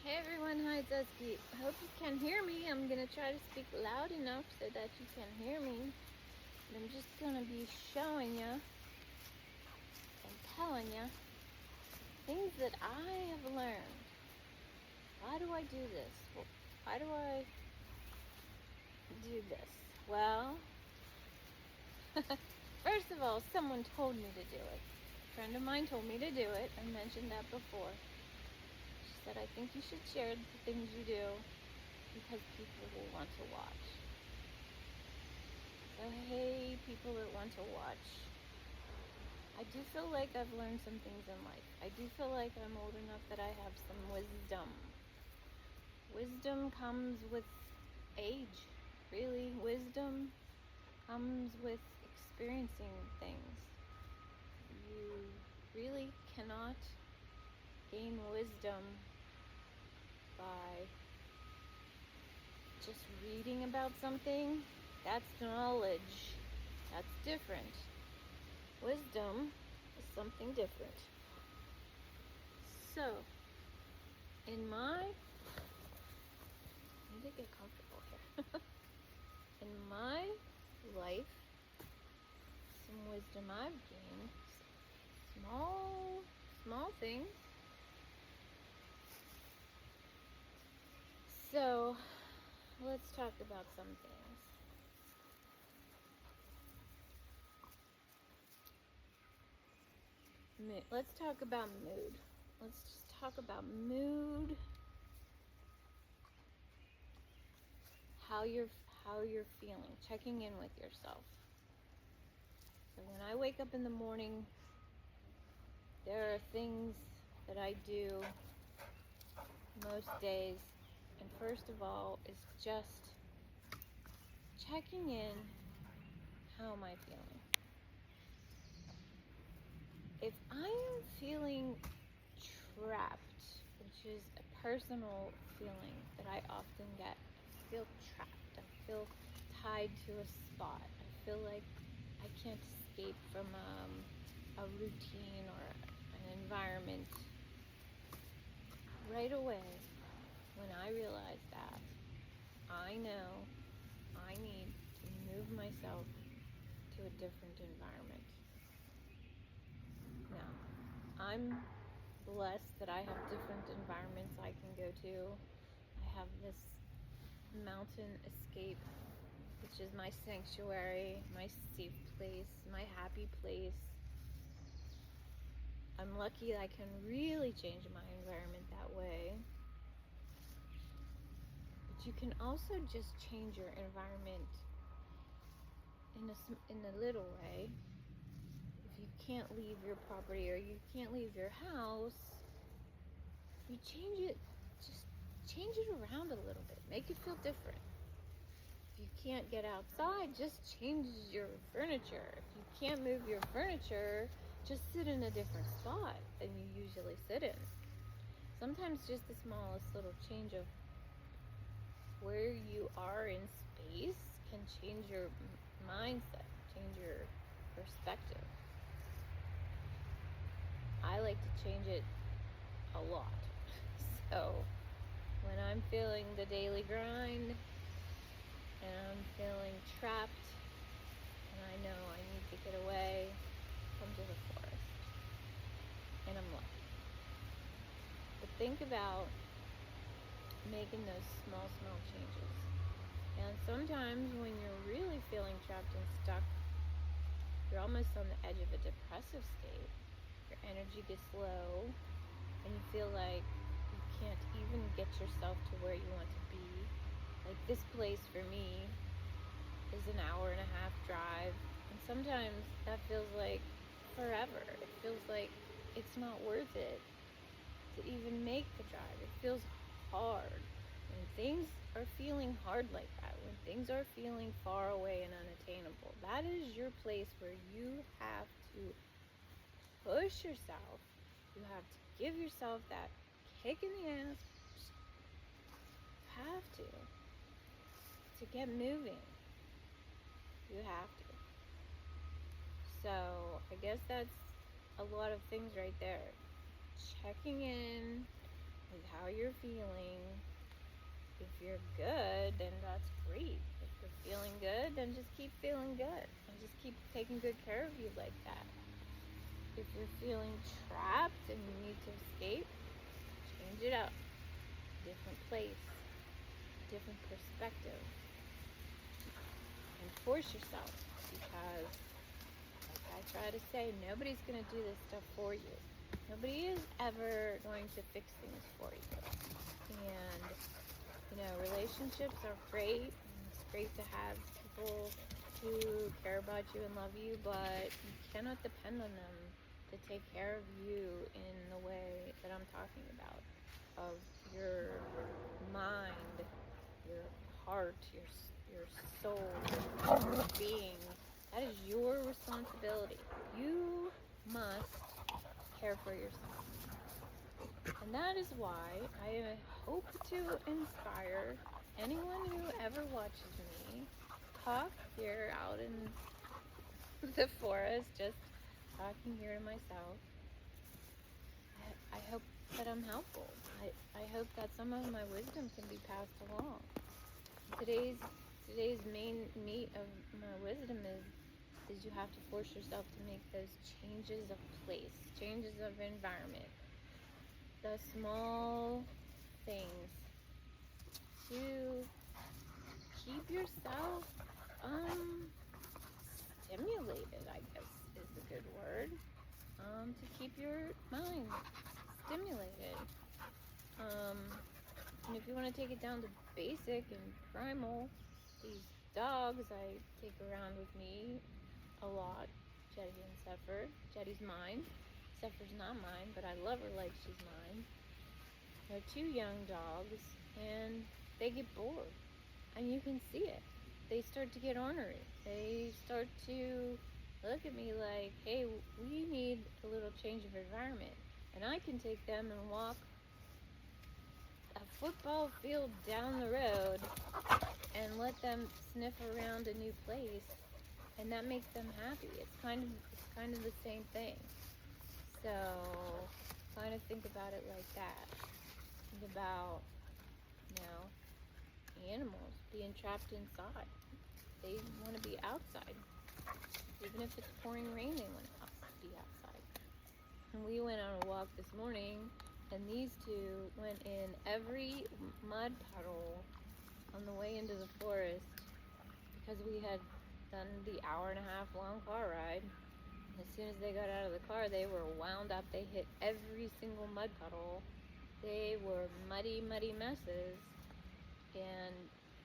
Hey everyone, hi, it's Esky. I hope you can hear me. I'm gonna try to speak loud enough so that you can hear me. And I'm just gonna be showing you and telling you things that I have learned. Why do I do this? Why do I do this? Well, first of all, someone told me to do it. A friend of mine told me to do it. I mentioned that before. She said, I think you should share the things you do because people will want to watch. So hey, people that want to watch. I do feel like I've learned some things in life. I do feel like I'm old enough that I have some wisdom. Wisdom comes with age. Really, wisdom comes with experiencing things. You really cannot gain wisdom by just reading about something. That's knowledge. That's different. Wisdom is something different. So, in my, I need to get comfortable here. In my life, some wisdom I've gained, small things. So, let's talk about some things. Let's talk about mood. Let's just talk about mood. How you're feeling, checking in with yourself. So when I wake up in the morning, there are things that I do most days, and first of all is just checking in. How am I feeling? If I am feeling trapped, which is a personal feeling that I often get, I feel trapped. I feel tied to a spot. I feel like I can't escape from a routine or an environment. Right away, when I realize that, I know I need to move myself to a different environment. Now, I'm blessed that I have different environments I can go to. I have this mountain escape, which is my sanctuary, my safe place, my happy place. I'm lucky I can really change my environment that way. But you can also just change your environment in a little way. If you can't leave your property or you can't leave your house, you change it, just change it around a little bit. Make it feel different. If you can't get outside, just change your furniture. If you can't move your furniture, just sit in a different spot than you usually sit in. Sometimes just the smallest little change of where you are in space can change your mindset, change your perspective. I like to change it a lot. So when I'm feeling the daily grind and I'm feeling trapped and I know I need to get away, come to the forest. And I'm lucky. But think about making those small changes. And sometimes when you're really feeling trapped and stuck, you're almost on the edge of a depressive state. Your energy gets low and you feel like you can't even get yourself to where you want to be. Like this place for me is an hour and a half drive, and sometimes that feels like forever. It feels like it's not worth it to even make the drive. It feels hard. When things are feeling hard like that, when things are feeling far away and unattainable, that is your place where you have to push yourself. You have to give yourself that kick in the ass. You have to get moving. You have to. So I guess that's a lot of things right there. Checking in with how you're feeling. If you're good, then that's great. If you're feeling good, then just keep feeling good. And just keep taking good care of you like that. If you're feeling trapped and you need to escape, change it up. Different place, different perspective. And force yourself, because, like I try to say, nobody's going to do this stuff for you. Nobody is ever going to fix things for you. And relationships are great. And it's great to have people who care about you and love you, but you cannot depend on them to take care of you in the way that I'm talking about, of your mind, your heart, your soul, your being. That is your responsibility. You must care for yourself. And that is why I hope to inspire anyone who ever watches me talk here out in the forest, just talking here to myself. I hope that I'm helpful. I hope that some of my wisdom can be passed along. Today's main meat of my wisdom is you have to force yourself to make those changes of place, changes of environment, the small things to keep yourself stimulated, I guess is a good word. To keep your mind stimulated. And if you want to take it down to basic and primal, these dogs I take around with me a lot, Jetty and Zephyr. Jetty's mine. Zephyr's not mine, but I love her like she's mine. They're two young dogs, and they get bored. And you can see it. They start to get ornery. They start to look at me like, hey, we need a little change of environment. And I can take them and walk a football field down the road and let them sniff around a new place, and that makes them happy. It's kind of the same thing. So kind of think about it like that. Think about, animals being trapped inside. They want to be outside. Even if it's pouring rain, they want to be outside. And we went on a walk this morning, and these two went in every mud puddle on the way into the forest, because we had done the 1.5 hour long car ride. As soon as they got out of the car, they were wound up. They hit every single mud puddle. They were muddy, muddy messes. And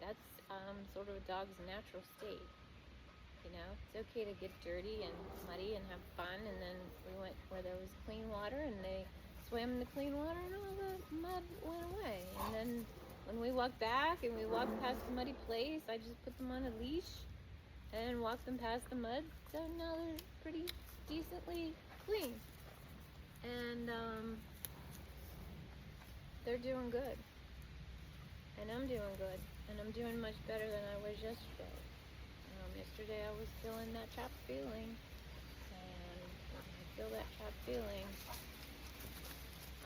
that's sort of a dog's natural state. It's okay to get dirty and muddy and have fun. And then we went where there was clean water, and they swam in the clean water, and all the mud went away. And then when we walked back and we walked past the muddy place, I just put them on a leash and walked them past the mud. So now they're pretty decently clean. And they're doing good. And I'm doing good. And I'm doing much better than I was yesterday. Yesterday I was feeling that trapped feeling. And when I feel that trapped feeling,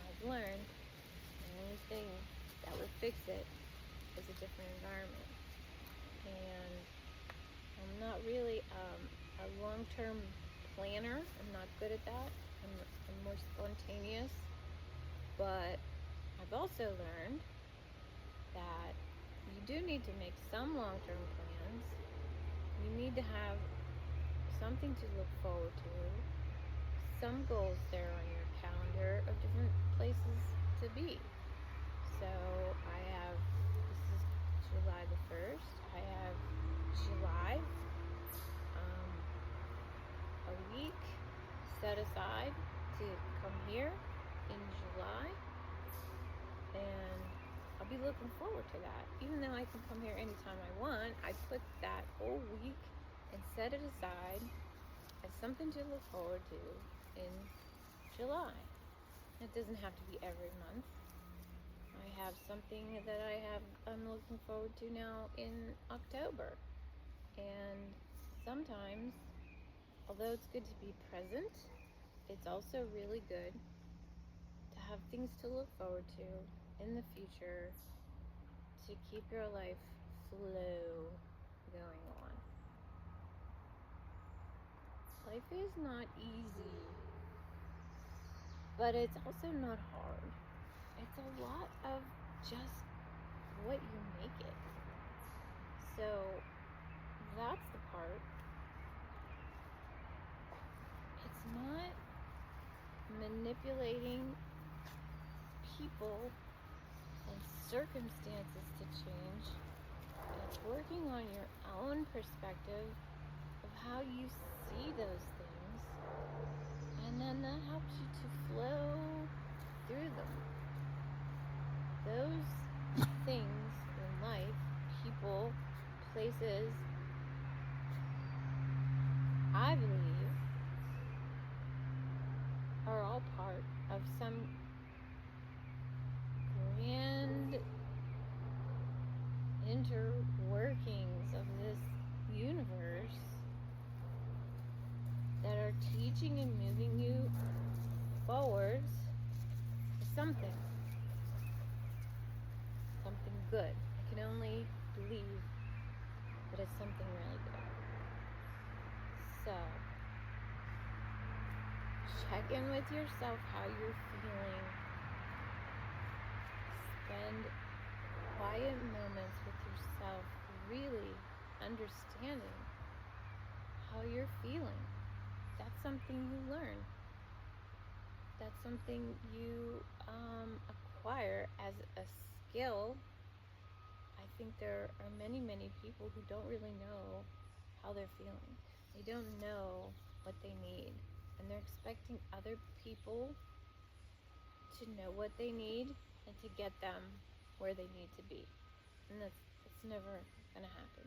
I've learned the only thing that would fix it is a different environment. And I'm not really a long-term planner. I'm not good at that. I'm more spontaneous. But I've also learned that you do need to make some long-term plans. You need to have something to look forward to, some goals there on your calendar of different places to be. So I have, this is July the 1st, I have July, a week set aside to come here in July, and I'll be looking forward to that. Even though I can come here anytime I want, I put that whole week and set it aside as something to look forward to in July. It doesn't have to be every month. I have something that I'm looking forward to now in October. And sometimes, although it's good to be present, it's also really good to have things to look forward to in the future to keep your life flow going on. Life is not easy, but it's also not hard. It's a lot of just what you make it. So that's the part. It's not manipulating people and circumstances to change. It's working on your own perspective of how you see those things, and then that helps you to flow through them. Those things in life, people, places, I believe, are all part of some grand interworkings of this universe that are teaching and moving you forwards to something good. I can only believe that it's something really good. So check in with yourself, how you're feeling. Spend quiet moments with yourself, really understanding how you're feeling. That's something you learn. That's something you acquire as a skill. I think there are many people who don't really know how they're feeling. They don't know what they need, and they're expecting other people to know what they need and to get them where they need to be. And it's never gonna happen.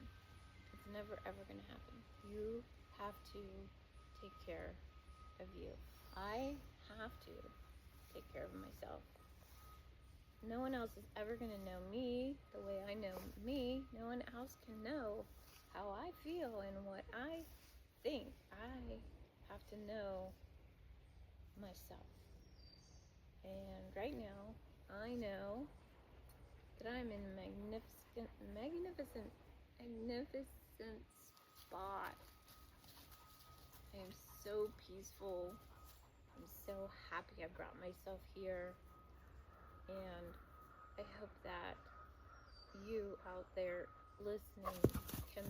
It's never ever gonna happen. You have to take care of you. I have to take care of myself. No one else is ever gonna know me the way I know me. No one else can know how I feel and what I think. I have to know myself. And right now, I know that I'm in a magnificent spot. I am so peaceful. I'm so happy I brought myself here. And I hope that you out there listening can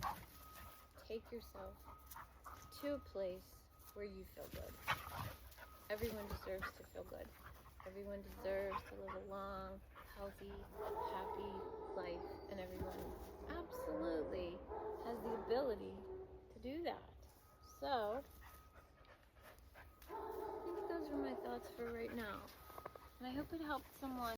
take yourself to a place where you feel good. Everyone deserves to feel good. Everyone deserves to live a long, healthy, happy life, and everyone absolutely has the ability to do that. So, I think those are my thoughts for right now. And I hope it helped someone.